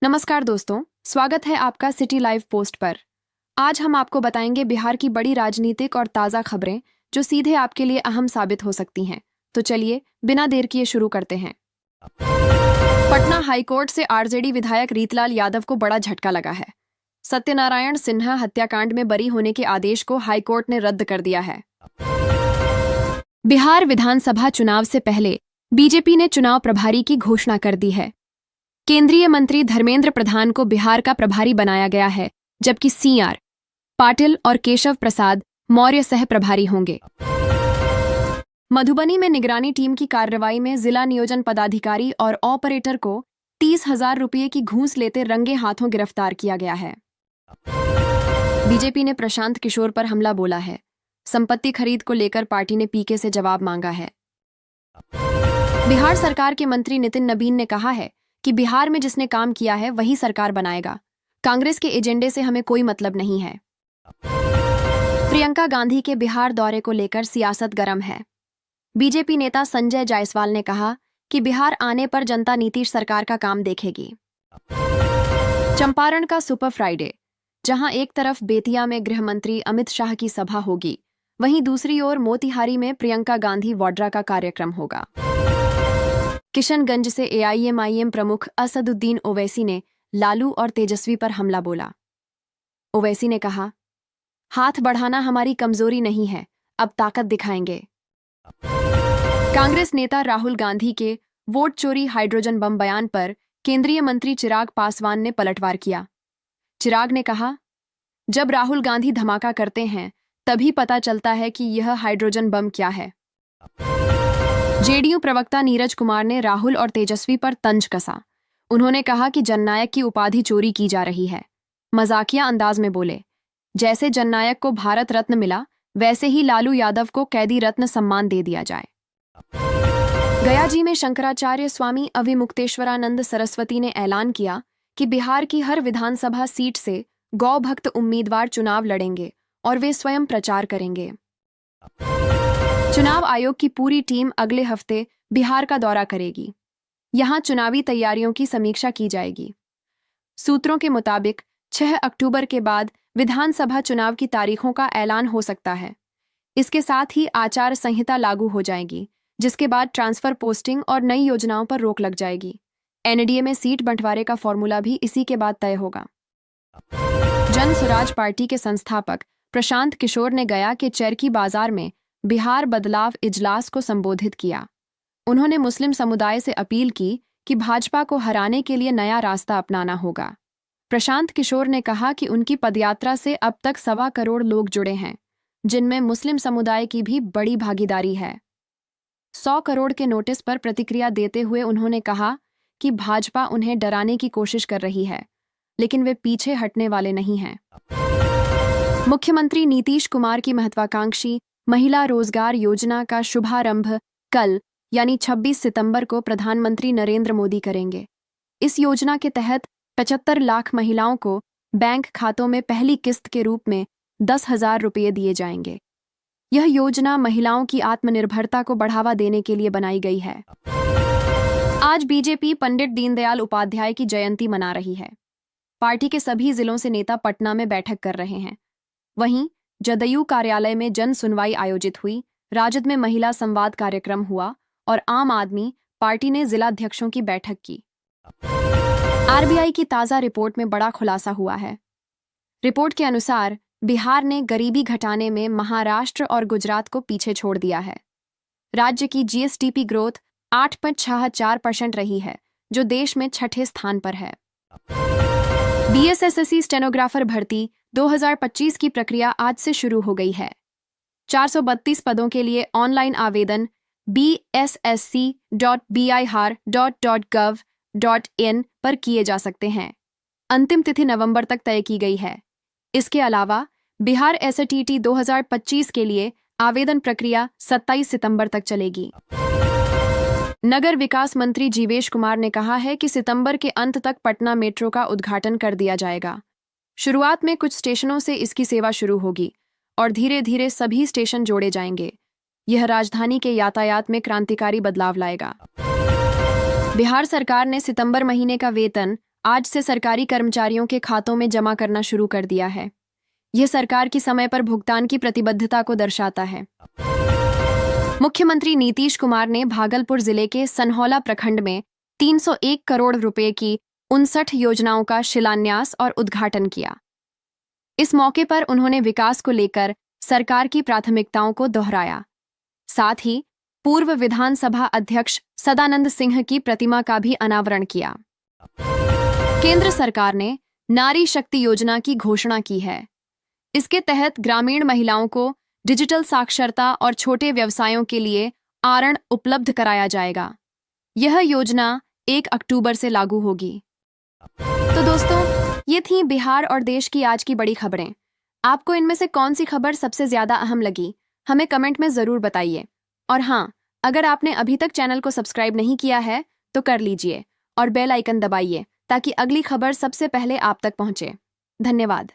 नमस्कार दोस्तों, स्वागत है आपका सिटी लाइव पोस्ट पर। आज हम आपको बताएंगे बिहार की बड़ी राजनीतिक और ताज़ा खबरें जो सीधे आपके लिए अहम साबित हो सकती हैं। तो चलिए बिना देर किए शुरू करते हैं। पटना हाईकोर्ट से आरजेडी विधायक रीतलाल यादव को बड़ा झटका लगा है। सत्यनारायण सिन्हा हत्याकांड में बरी होने के आदेश को हाईकोर्ट ने रद्द कर दिया है। बिहार विधानसभा चुनाव से पहले बीजेपी ने चुनाव प्रभारी की घोषणा कर दी है। केंद्रीय मंत्री धर्मेंद्र प्रधान को बिहार का प्रभारी बनाया गया है, जबकि सीआर पाटिल और केशव प्रसाद मौर्य सह प्रभारी होंगे। मधुबनी में निगरानी टीम की कार्रवाई में जिला नियोजन पदाधिकारी और ऑपरेटर को 30,000 रुपये की घूस लेते रंगे हाथों गिरफ्तार किया गया है। बीजेपी ने प्रशांत किशोर पर हमला बोला है। संपत्ति खरीद को लेकर पार्टी ने पीके से जवाब मांगा है। बिहार सरकार के मंत्री नितिन नबीन ने कहा है कि बिहार में जिसने काम किया है वही सरकार बनाएगा। कांग्रेस के एजेंडे से हमें कोई मतलब नहीं है। प्रियंका गांधी के बिहार दौरे को लेकर सियासत गर्म है। बीजेपी नेता संजय जायसवाल ने कहा कि बिहार आने पर जनता नीतीश सरकार का काम देखेगी। चंपारण का सुपर फ्राइडे, जहां एक तरफ बेतिया में गृह मंत्री अमित शाह की सभा होगी, वहीं दूसरी ओर मोतिहारी में प्रियंका गांधी वाड्रा का कार्यक्रम होगा। किशनगंज से एआईएमआईएम प्रमुख असदुद्दीन ओवैसी ने लालू और तेजस्वी पर हमला बोला। ओवैसी ने कहा, हाथ बढ़ाना हमारी कमजोरी नहीं है, अब ताकत दिखाएंगे। कांग्रेस नेता राहुल गांधी के वोट चोरी हाइड्रोजन बम बयान पर केंद्रीय मंत्री चिराग पासवान ने पलटवार किया। चिराग ने कहा, जब राहुल गांधी धमाका करते हैं तभी पता चलता है कि यह हाइड्रोजन बम क्या है। जेडीयू प्रवक्ता नीरज कुमार ने राहुल और तेजस्वी पर तंज कसा। उन्होंने कहा कि जननायक की उपाधि चोरी की जा रही है। मजाकिया अंदाज में बोले, जैसे जननायक को भारत रत्न मिला वैसे ही लालू यादव को कैदी रत्न सम्मान दे दिया जाए। गया जी में शंकराचार्य स्वामी अविमुक्तेश्वरानंद सरस्वती ने ऐलान किया कि बिहार की हर विधानसभा सीट से गौ भक्त उम्मीदवार चुनाव लड़ेंगे और वे स्वयं प्रचार करेंगे। चुनाव आयोग की पूरी टीम अगले हफ्ते बिहार का दौरा करेगी। यहां चुनावी तैयारियों की समीक्षा की जाएगी। सूत्रों के मुताबिक 6 अक्टूबर के बाद विधानसभा चुनाव की तारीखों का ऐलान हो सकता है। इसके साथ ही आचार संहिता लागू हो जाएगी, जिसके बाद ट्रांसफर पोस्टिंग और नई योजनाओं पर रोक लग जाएगी। एनडीए में सीट बंटवारे का फॉर्मूला भी इसी के बाद तय होगा। जन स्वराज पार्टी के संस्थापक प्रशांत किशोर ने गया के चरखी बाजार में बिहार बदलाव इजलास को संबोधित किया। उन्होंने मुस्लिम समुदाय से अपील की कि भाजपा को हराने के लिए नया रास्ता अपनाना होगा। प्रशांत किशोर ने कहा कि उनकी पदयात्रा से अब तक 1.25 करोड़ लोग जुड़े हैं, जिनमें मुस्लिम समुदाय की भी बड़ी भागीदारी है। 100 करोड़ के नोटिस पर प्रतिक्रिया देते हुए उन्होंने कहा कि भाजपा उन्हें डराने की कोशिश कर रही है, लेकिन वे पीछे हटने वाले नहीं हैं। मुख्यमंत्री नीतीश कुमार की महत्वाकांक्षी महिला रोजगार योजना का शुभारंभ कल यानी 26 सितंबर को प्रधानमंत्री नरेंद्र मोदी करेंगे। इस योजना के तहत 75 लाख महिलाओं को बैंक खातों में पहली किस्त के रूप में 10,000 रुपये दिए जाएंगे। यह योजना महिलाओं की आत्मनिर्भरता को बढ़ावा देने के लिए बनाई गई है। आज बीजेपी पंडित दीनदयाल उपाध्याय की जयंती मना रही है। पार्टी के सभी जिलों से नेता पटना में बैठक कर रहे हैं। वहीं जदयू कार्यालय में जन सुनवाई आयोजित हुई, राजद में महिला संवाद कार्यक्रम हुआ और आम आदमी पार्टी ने जिलाध्यक्षों की बैठक की। आरबीआई की ताज़ा रिपोर्ट में बड़ा खुलासा हुआ है। रिपोर्ट के अनुसार बिहार ने गरीबी घटाने में महाराष्ट्र और गुजरात को पीछे छोड़ दिया है। राज्य की जीएसडीपी ग्रोथ 8.64% रही है, जो देश में 6ठे स्थान पर है। बीएसएससी स्टेनोग्राफर भर्ती 2025 की प्रक्रिया आज से शुरू हो गई है। 432 पदों के लिए ऑनलाइन आवेदन bssc.bihar.gov.in पर किए जा सकते हैं। अंतिम तिथि नवंबर तक तय की गई है। इसके अलावा बिहार एसटीटी 2025 के लिए आवेदन प्रक्रिया 27 सितंबर तक चलेगी। नगर विकास मंत्री जीवेश कुमार ने कहा है कि सितंबर के अंत तक पटना मेट्रो का उद्घाटन कर दिया जाएगा। शुरुआत में कुछ स्टेशनों से इसकी सेवा शुरू होगी और धीरे धीरे सभी स्टेशन जोड़े जाएंगे। यह राजधानी के यातायात में क्रांतिकारी बदलाव लाएगा। बिहार सरकार ने सितंबर महीने का वेतन आज से सरकारी कर्मचारियों के खातों में जमा करना शुरू कर दिया है। यह सरकार की समय पर भुगतान की प्रतिबद्धता को दर्शाता है। मुख्यमंत्री नीतीश कुमार ने भागलपुर जिले के सनहौला प्रखंड में 301 करोड़ रुपए की 59 योजनाओं का शिलान्यास और उद्घाटन किया। इस मौके पर उन्होंने विकास को लेकर सरकार की प्राथमिकताओं को दोहराया। साथ ही पूर्व विधानसभा अध्यक्ष सदानंद सिंह की प्रतिमा का भी अनावरण किया। केंद्र सरकार ने नारी शक्ति योजना की घोषणा की है। इसके तहत ग्रामीण महिलाओं को डिजिटल साक्षरता और छोटे व्यवसायों के लिए ऋण उपलब्ध कराया जाएगा। यह योजना 1 अक्टूबर से लागू होगी। तो दोस्तों, ये थी बिहार और देश की आज की बड़ी खबरें। आपको इनमें से कौन सी खबर सबसे ज्यादा अहम लगी, हमें कमेंट में जरूर बताइए। और हाँ, अगर आपने अभी तक चैनल को सब्सक्राइब नहीं किया है तो कर लीजिए और बेल आइकन दबाइए ताकि अगली खबर सबसे पहले आप तक पहुंचे। धन्यवाद।